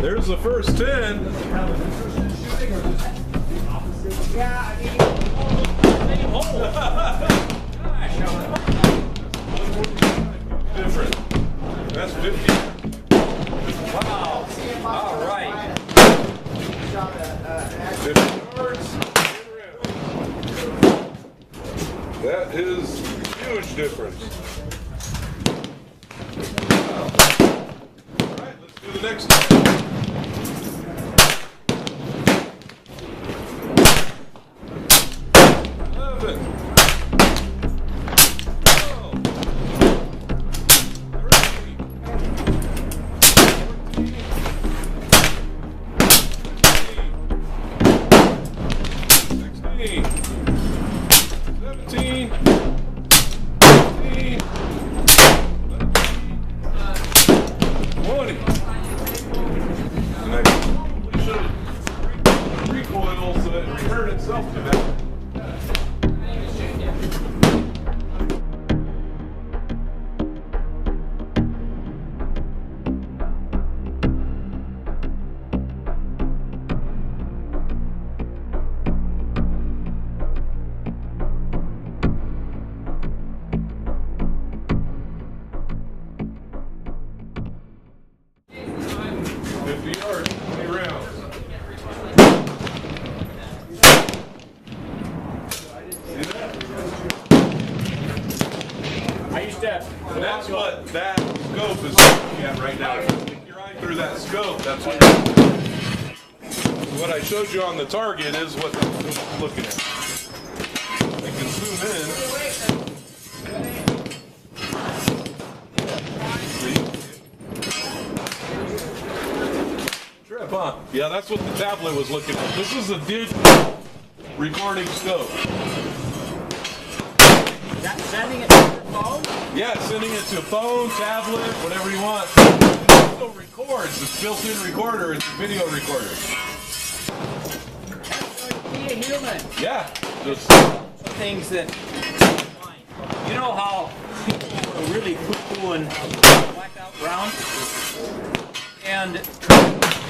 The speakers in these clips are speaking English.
There's the first 10. Yeah, I mean, Different. That's 50. wow. All right. 50 yards. That is huge difference. All right, let's do the next one. 11. 17, 18, 20. And I probably should have recoiled so that it returned itself to that. And that's what that scope is looking at right now. If you stick your eye through that scope, that's what you're looking at. What I showed you on the target is what the scope is looking at. I can zoom in. Trip, huh? Yeah, that's what the tablet was looking at. This is a digital recording scope. That's sending it to your phone? Yeah, sending it to a phone, tablet, whatever you want. It also records. It's built-in recorder. It's a video recorder. That's going to be a human. Yeah. Just Things that, you know how people are really poo-pooing blackout round? And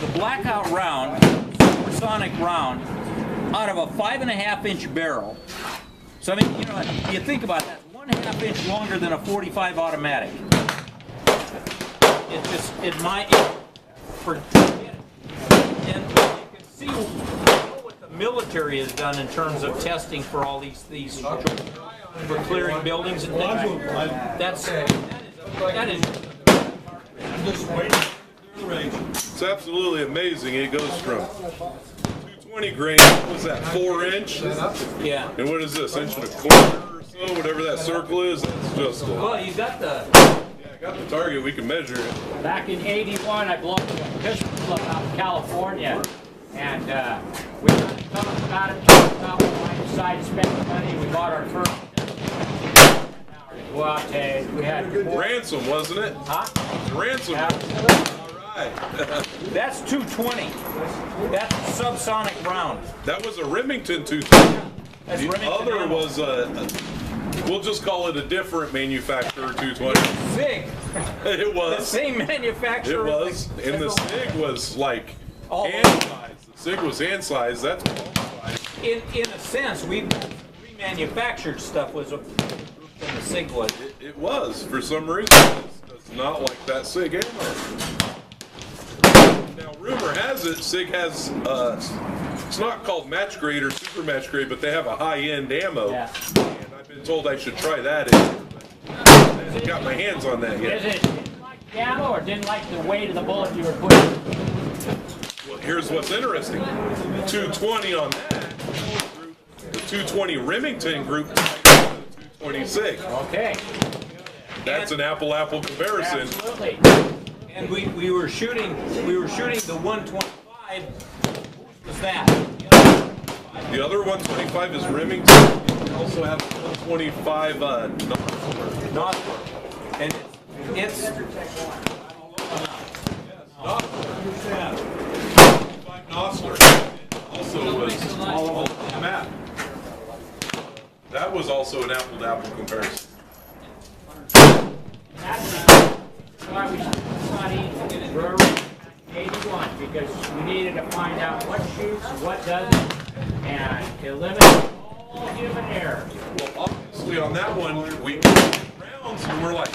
the blackout round, supersonic round, out of a 5.5-inch barrel. So I mean, you know, you think about that, 1.5 inch longer than a 45 automatic. It just, it might, forget it. And you can see what the military has done in terms of testing for all these for clearing buildings and things. That is. I'm just waiting for the range. it's absolutely amazing. It goes from 220 grain. What was that? 4-inch. Yeah. And what is this? Inch and a quarter or so? Whatever that circle is. That's just. Well, you got the. Yeah, I got the target. We can measure it. Back in '81, I belonged to a fishing club out in California, and we talked about it, about when I decided to spend the money. We bought our first. Go out to, we had Ransom, wasn't it? Huh? Ransom. Yeah. All right. That's 220. That's a subsonic round. That was a Remington 220. That's The Remington other ammo. was we'll just call it a different manufacturer 220. Sig. It was. The same manufacturer. It was. And the Sig was like Oh. hand size. The Sig was hand size. That's ball size. In a sense, we remanufactured stuff was a than the Sig was. It was. For some reason, it's not like that Sig ammo. Now, rumor has it, Sig has, it's not called match grade or super match grade, but they have a high-end ammo. Yeah. And I've been told I should try that in here, but I haven't got my hands on that yet. Is it didn't like the ammo or didn't like the weight of the bullet you were putting? Well, here's what's interesting. 220 on that group, the 220 Remington group, 220 Sig. Okay. That's an apple-apple comparison. Absolutely. And we were shooting the 125. Was that? The other 125 is Remington. We also have 125 Not. And it's. Nosler also was all over the map. That was also an apple-to-apple comparison. That's why we started 81. because we needed to find out what shoots, what doesn't, and eliminate all human error. Well, obviously on that one, we did rounds and we're like,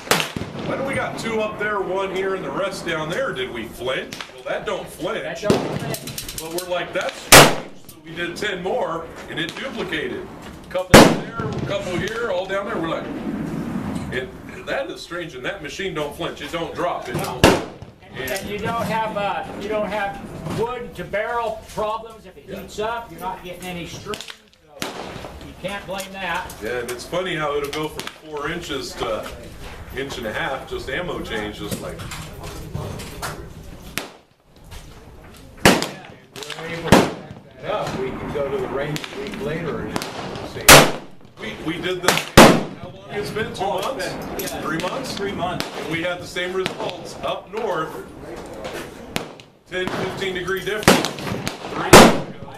why do we got 2 up there, 1 here, and the rest down there? Did we flinch? Well, that don't flinch. That don't fit. But we're like, that's strange. So we did 10 more, and it duplicated. A couple there, a couple here, all down there. We're like, that is strange, and that machine don't flinch. It don't drop. It don't. And you don't have wood to barrel problems. If it heats up, you're not getting any strings, so you can't blame that. Yeah, and it's funny how it'll go from 4 inches to 1.5 inches, just ammo change, just like. We can go to the range a week later and see. We did this, how long it's been, 2 months? 3 months? 3 months. And we had the same results up north, 10, 15 degree difference. 3 months ago.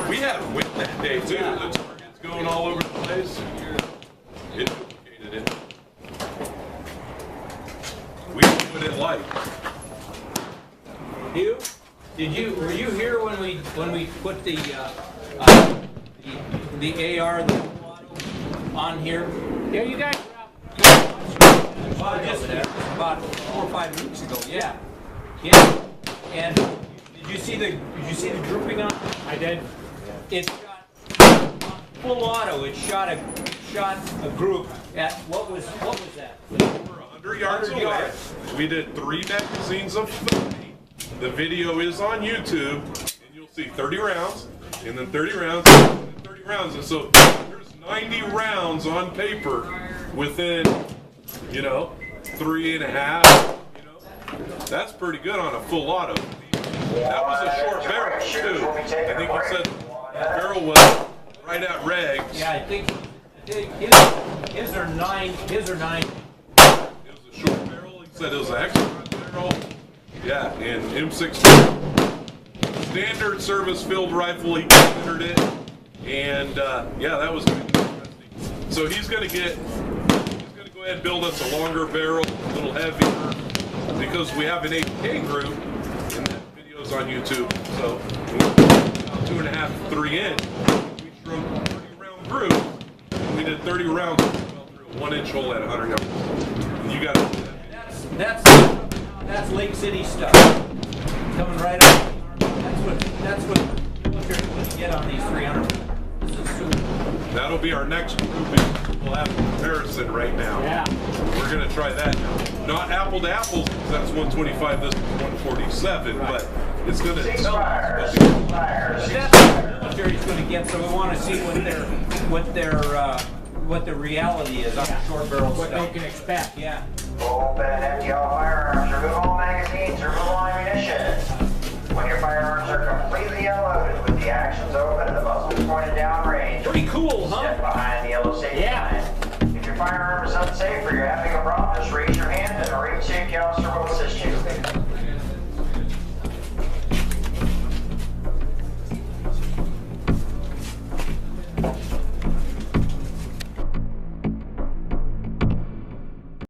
We had a wind that day too, the target's going all over the place. It duplicated it. We put it light. Were you here when we put the AR, the full auto on here? Yeah, you guys Just about 4 or 5 weeks ago. Yeah. Yeah. And did you see the drooping on it? I did. It shot full auto. It shot a group at what was that? Over 100 yards 100 away. yards. We did 3 magazines of 30. The video is on YouTube, and you'll see 30 rounds, and then 30 rounds, and then 30 rounds. And so there's 90 rounds on paper within, 3.5. That's pretty good on a full auto. That was a short barrel too. I think you said the barrel was right at regs. Yeah, I think his are 9. His are 9. It was a short barrel. He said it was an extra barrel. Yeah, and M16 standard service filled rifle. He considered it, and yeah, that was interesting. So he's gonna go ahead and build us a longer barrel, a little heavier, because we have an 8K group, and that video's on YouTube. So about 2.5 to 3 in, we shrunk 30 round group. We did 30 rounds through a 1-inch hole at 100 yards. And you got That's Lake City stuff. Coming right up. That's what you're going to get on these 300. This is super. That'll be our next grouping. We'll have a comparison right now. Yeah. We're going to try that now. Not apple to apples, because that's 125, this is 147, but it's going to tell us That's what the military's going to get, so we want to see what the reality is on short barrel What stuff. they can expect. Yeah. Open and empty all firearms, remove all magazines, remove all ammunition. When your firearms are completely unloaded with the actions open and the muzzle pointed downrange, Pretty cool, huh? step behind the yellow safety line. If your firearm is unsafe or you're having a problem, just read